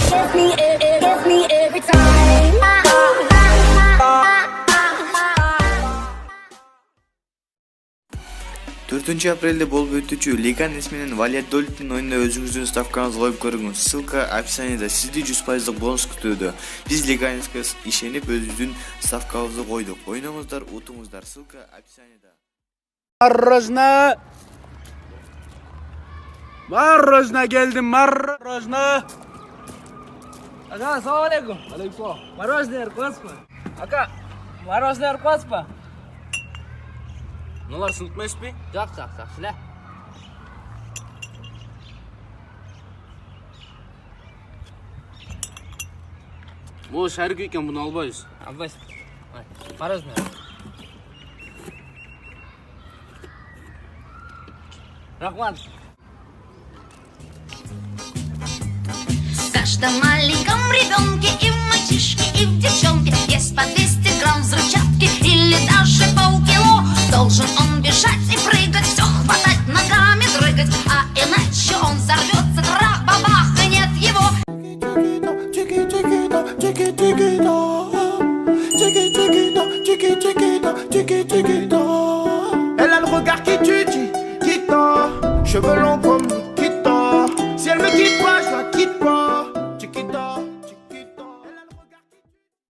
Gets me every time. 4 апрелде болуп өтүүчү Лиган исменен Valladolid'дин oyununa өзүңүздүн ставкаңызды коюп көрүңүз. Ссылка описанияда. Сизди 100% бонус күтүүдө. Биз Лиганиске ишенип өзүбүздүн ставкабызды койдук. Ойноңуздар, утуңуздар. Ссылка описанияда. Мороженое geldim, мороженое. Ага, ассаламу алейкум. Алейкум. Мороженое аркоспа. Ака, мороженое аркоспа. Мыналар сынып эмеспи? Жок, силе. Могу шарик экен, буну албайбыз. Албайсың. Мороженое. Рахмат. В каждом маленьком ребенке и в мальчишке, и в девчонке есть по 200 грамм взрывчатки или даже полкило. Должен он бежать и прыгать, все хватать, ногами дрыгать, а иначе он взорвется, трах-бабах, и нет его. Elle a le regard qui tue, qui tord, cheveux longs comme Nikita. Si elle me quitte,